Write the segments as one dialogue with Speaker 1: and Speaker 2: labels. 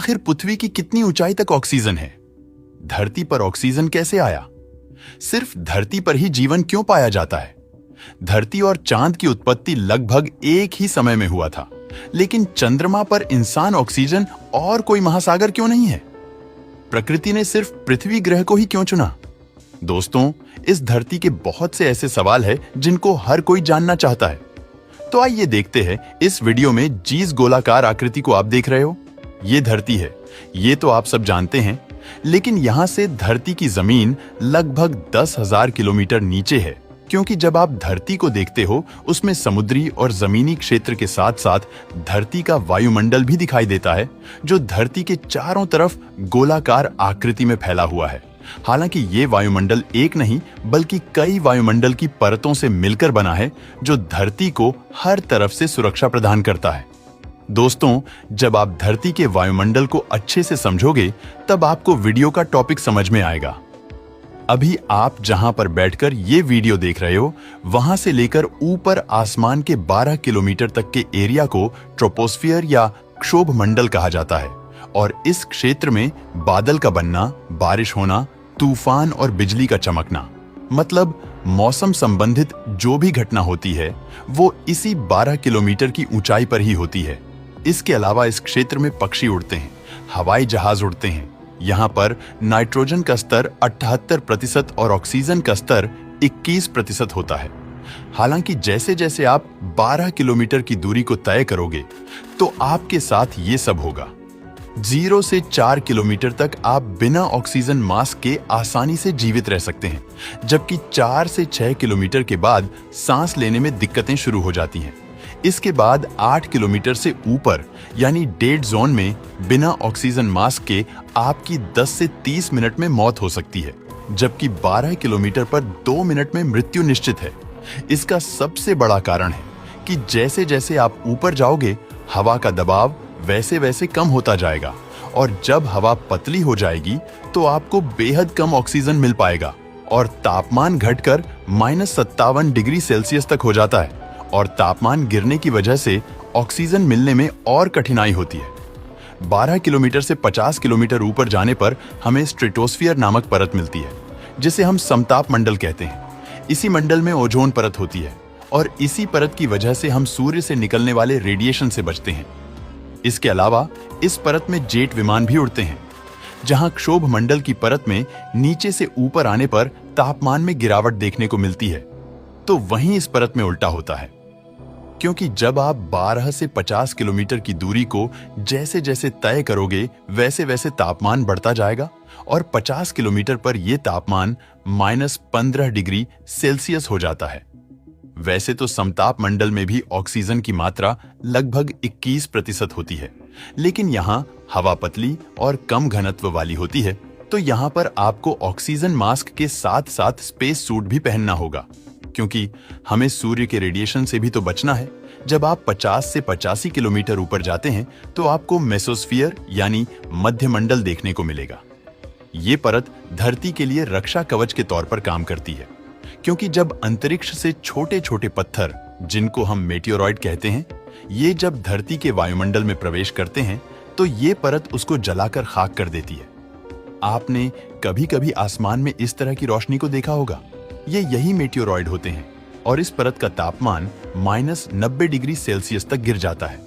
Speaker 1: आखिर पृथ्वी की कितनी ऊंचाई तक ऑक्सीजन है? धरती पर ऑक्सीजन कैसे आया? सिर्फ धरती पर ही जीवन क्यों पाया जाता है? धरती और चांद की उत्पत्ति लगभग एक ही समय में हुआ था, लेकिन चंद्रमा पर इंसान, ऑक्सीजन और कोई महासागर क्यों नहीं है? प्रकृति ने सिर्फ पृथ्वी ग्रह को ही क्यों चुना? दोस्तों, इस धरती के बहुत से ऐसे सवाल हैं जिनको हर कोई जानना चाहता है। तो आइए देखते हैं इस वीडियो में जिस गोलाकार आकृति को आप देख रहे हो, ये धरती है। ये तो आप सब जानते हैं, लेकिन यहां से धरती की जमीन लगभग 10,000 किलोमीटर नीचे है, क्योंकि जब आप धरती को देखते हो उसमें समुद्री और जमीनी क्षेत्र के साथ साथ धरती का वायुमंडल भी दिखाई देता है, जो धरती के चारों तरफ गोलाकार आकृति में फैला हुआ है। हालांकि ये वायुमंडल एक नहीं बल्कि कई वायुमंडल की परतों से मिलकर बना है, जो धरती को हर तरफ से सुरक्षा प्रदान करता है। दोस्तों, जब आप धरती के वायुमंडल को अच्छे से समझोगे, तब आपको वीडियो का टॉपिक समझ में आएगा। अभी आप जहां पर बैठकर ये वीडियो देख रहे हो, वहां से लेकर ऊपर आसमान के 12 किलोमीटर तक के एरिया को ट्रोपोस्फियर या क्षोभ मंडल कहा जाता है। और इस क्षेत्र में बादल का बनना, बारिश होना, तूफान और बिजली का चमकना, मतलब मौसम संबंधित जो भी घटना होती है, वो इसी 12 किलोमीटर की ऊंचाई पर ही होती है। इसके अलावा इस क्षेत्र में पक्षी उड़ते हैं, हवाई जहाज उड़ते हैं। यहाँ पर नाइट्रोजन का स्तर 78% और ऑक्सीजन का स्तर 21% होता है। हालांकि जैसे जैसे आप 12 किलोमीटर की दूरी को तय करोगे, तो आपके साथ ये सब होगा। 0 से 4 किलोमीटर तक आप बिना ऑक्सीजन मास्क के आसानी से जीवित रह सकते हैं, जबकि 4 से 6 किलोमीटर के बाद सांस लेने में दिक्कतें शुरू हो जाती हैं। इसके बाद 8 किलोमीटर से ऊपर यानी डेड जोन में बिना ऑक्सीजन मास्क के आपकी 10 से 30 मिनट में मौत हो सकती है, जबकि 12 किलोमीटर पर 2 मिनट में मृत्यु निश्चित है। इसका सबसे बड़ा कारण है कि जैसे जैसे आप ऊपर जाओगे, हवा का दबाव वैसे वैसे कम होता जाएगा, और जब हवा पतली हो जाएगी तो आपको बेहद कम ऑक्सीजन मिल पाएगा और तापमान घटकर -57 डिग्री सेल्सियस तक हो जाता है। और तापमान गिरने की वजह से ऑक्सीजन मिलने में और कठिनाई होती है। 12 किलोमीटर से 50 किलोमीटर ऊपर जाने पर हमें स्ट्रेटोस्फियर नामक परत मिलती है, जिसे हम समताप मंडल कहते हैं। इसी मंडल में ओजोन परत होती है, और इसी परत की वजह से हम सूर्य से निकलने वाले रेडिएशन से बचते हैं। इसके अलावा इस परत में जेट विमान भी उड़ते हैं। जहां क्षोभ मंडल की परत में नीचे से ऊपर आने पर तापमान में गिरावट देखने को मिलती है, तो वहीं इस परत में उल्टा होता है, क्योंकि जब आप 12 से 50 किलोमीटर की दूरी को जैसे जैसे तय करोगे, वैसे वैसे तापमान बढ़ता जाएगा, और 50 किलोमीटर पर यह तापमान -15 डिग्री सेल्सियस हो जाता है। वैसे तो समताप मंडल में भी ऑक्सीजन की मात्रा लगभग 21% होती है, लेकिन यहाँ हवा पतली और कम घनत्व वाली होती है, तो यहाँ पर आपको ऑक्सीजन मास्क के साथ साथ स्पेस सूट भी पहनना होगा, क्योंकि हमें सूर्य के रेडिएशन से भी तो बचना है। जब आप 50 से 85 किलोमीटर ऊपर जाते हैं, तो आपको मेसोस्फियर यानी मध्यमंडल देखने को मिलेगा। ये परत धरती के लिए रक्षा कवच के तौर पर काम करती है, क्योंकि जब अंतरिक्ष से छोटे छोटे पत्थर, जिनको हम मेटियोरॉइड कहते हैं, ये जब धरती के वायुमंडल में प्रवेश करते हैं, तो ये परत उसको जलाकर खाक कर देती है। आपने कभी कभी आसमान में इस तरह की रोशनी को देखा होगा। ये यही मेटियोरॉइड होते हैं, और इस परत का तापमान -90 डिग्री सेल्सियस तक गिर जाता है।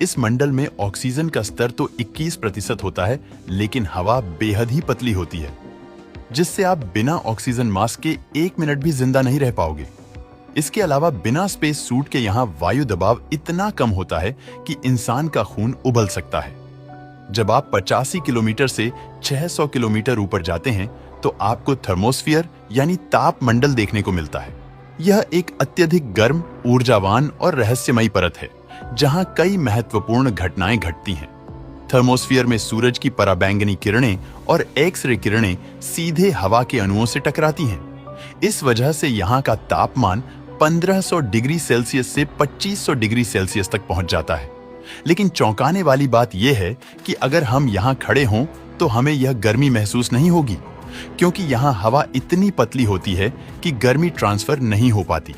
Speaker 1: इस मंडल में ऑक्सीजन का स्तर तो 21% होता है, लेकिन हवा बेहद ही पतली होती है, जिससे आप बिना ऑक्सीजन मास्क के 1 मिनट भी जिंदा नहीं रह पाओगे। इसके अलावा बिना स्पेस सूट के यहाँ वायु दबाव इतना कम होता है कि इंसान का खून उबल सकता है। जब आप 85 किलोमीटर से 600 किलोमीटर ऊपर जाते हैं, तो आपको थर्मोस्फियर यानी ताप मंडल देखने को मिलता है। यह एक अत्यधिक गर्म, ऊर्जावान और रहस्यमयी परत है, जहां कई महत्वपूर्ण घटनाएं घटती हैं। थर्मोस्फियर में सूरज की पराबैंगनी किरणें और एक्स-रे किरणें सीधे हवा के अणुओं से टकराती हैं। इस वजह से यहाँ का तापमान 1500 डिग्री सेल्सियस से 2500 डिग्री सेल्सियस तक पहुंच जाता है। लेकिन चौंकाने वाली बात यह है कि अगर हम यहाँ खड़े हों, तो हमें यह गर्मी महसूस नहीं होगी, क्योंकि यहाँ हवा इतनी पतली होती है कि गर्मी ट्रांसफर नहीं हो पाती।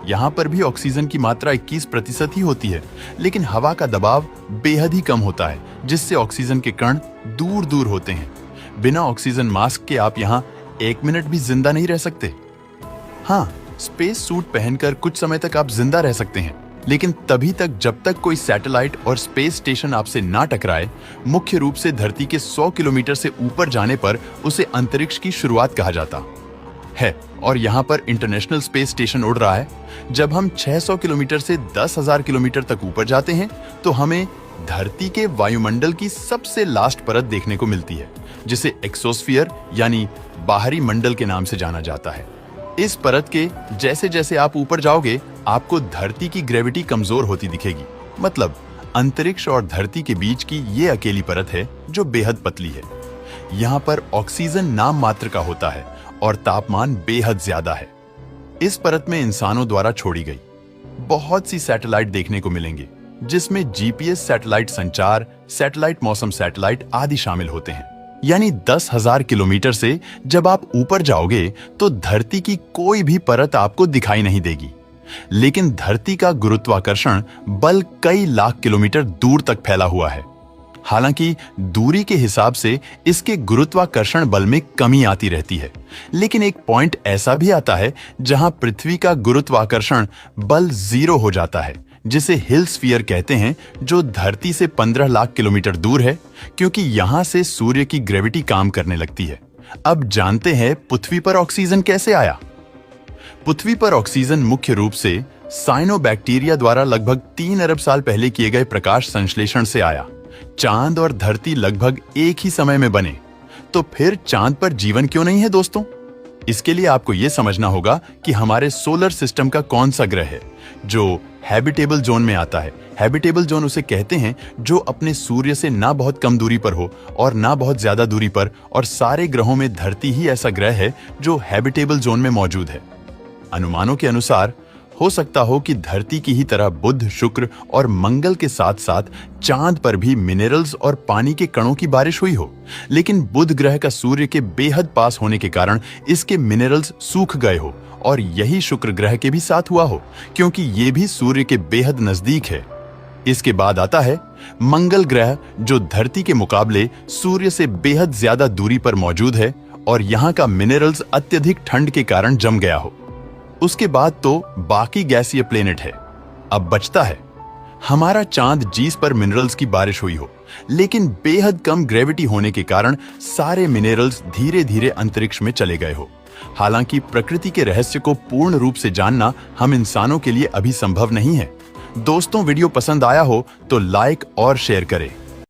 Speaker 1: यहाँ पर भी ऑक्सीजन की मात्रा 21% ही होती है, लेकिन हवा का दबाव बेहद ही कम होता है, जिससे ऑक्सीजन के कण दूर दूर होते हैं। बिना ऑक्सीजन मास्क के आप यहाँ 1 मिनट भी जिंदा नहीं रह सकते। हाँ, स्पेस सूट पहनकर कुछ समय तक आप जिंदा रह सकते हैं, लेकिन तभी तक जब तक कोई सैटेलाइट और स्पेस स्टेशन आपसे ना टकराए। मुख्य रूप से धरती के 100 किलोमीटर से ऊपर जाने पर उसे अंतरिक्ष की शुरुआत कहा जाता है, और यहाँ पर इंटरनेशनल स्पेस स्टेशन उड़ रहा है। जब हम 600 किलोमीटर से 10,000 किलोमीटर तक ऊपर जाते हैं तो हमें धरती के वायुमंडल की सबसे लास्ट परत देखने को मिलती है, जिसे एक्सोस्फीयर यानी बाहरी मंडल के नाम से जाना जाता है। इस परत के जैसे जैसे आप ऊपर जाओगे, आपको धरती की ग्रेविटी कमजोर होती दिखेगी। मतलब अंतरिक्ष और धरती के बीच की ये अकेली परत है जो बेहद पतली है। यहाँ पर ऑक्सीजन नाम मात्र का होता है और तापमान बेहद ज्यादा है। इस परत में इंसानों द्वारा छोड़ी गई बहुत सी सैटेलाइट देखने को मिलेंगे, जिसमें जीपीएस सैटेलाइट, संचार सैटेलाइट, मौसम सैटेलाइट आदि शामिल होते हैं। यानी 10,000 किलोमीटर से जब आप ऊपर जाओगे तो धरती की कोई भी परत आपको दिखाई नहीं देगी, लेकिन धरती का गुरुत्वाकर्षण बल कई लाख किलोमीटर दूर तक फैला हुआ है। हालांकि दूरी के हिसाब से इसके गुरुत्वाकर्षण बल में कमी आती रहती है, लेकिन एक पॉइंट ऐसा भी आता है जहां पृथ्वी का गुरुत्वाकर्षण बल 0 हो जाता है, जिसे हिल स्फीयर कहते हैं, जो धरती से 15 लाख किलोमीटर दूर है, क्योंकि यहां से सूर्य की ग्रेविटी काम करने लगती है। अब जानते हैं पृथ्वी पर ऑक्सीजन कैसे आया। पृथ्वी पर ऑक्सीजन मुख्य रूप से साइनोबैक्टीरिया द्वारा लगभग 3 अरब साल पहले किए गए प्रकाश संश्लेषण से आया। चांद और धरती लगभग एक ही समय में बने, तो फिर चांद पर जीवन क्यों नहीं है दोस्तों? इसके लिए आपको यह समझना होगा कि हमारे सोलर सिस्टम का कौन सा ग्रह है जो हैबिटेबल जोन में आता है। हैबिटेबल जोन उसे कहते हैं जो अपने सूर्य से ना बहुत कम दूरी पर हो और ना बहुत ज्यादा दूरी पर, और सारे ग्रहों में धरती ही ऐसा ग्रह है जो हैबिटेबल जोन में मौजूद है। अनुमानों के अनुसार हो सकता हो कि धरती की ही तरह बुध, शुक्र और मंगल के साथ साथ चांद पर भी मिनरल्स और पानी के कणों की बारिश हुई हो, लेकिन बुध ग्रह का सूर्य के बेहद पास होने के कारण इसके मिनरल्स सूख गए हो, और यही शुक्र ग्रह के भी साथ हुआ हो, क्योंकि ये भी सूर्य के बेहद नजदीक है। इसके बाद आता है मंगल ग्रह, जो धरती के मुकाबले सूर्य से बेहद ज्यादा दूरी पर मौजूद है और यहाँ का मिनरल्स अत्यधिक ठंड के कारण जम गया हो। उसके बाद तो बाकी गैसीय प्लेनेट है। अब बचता है हमारा चांद, जिस पर मिनरल्स की बारिश हुई हो, लेकिन बेहद कम ग्रेविटी होने के कारण सारे मिनरल्स धीरे धीरे अंतरिक्ष में चले गए हो। हालांकि प्रकृति के रहस्य को पूर्ण रूप से जानना हम इंसानों के लिए अभी संभव नहीं है। दोस्तों, वीडियो पसंद आया हो तो लाइक और शेयर करें।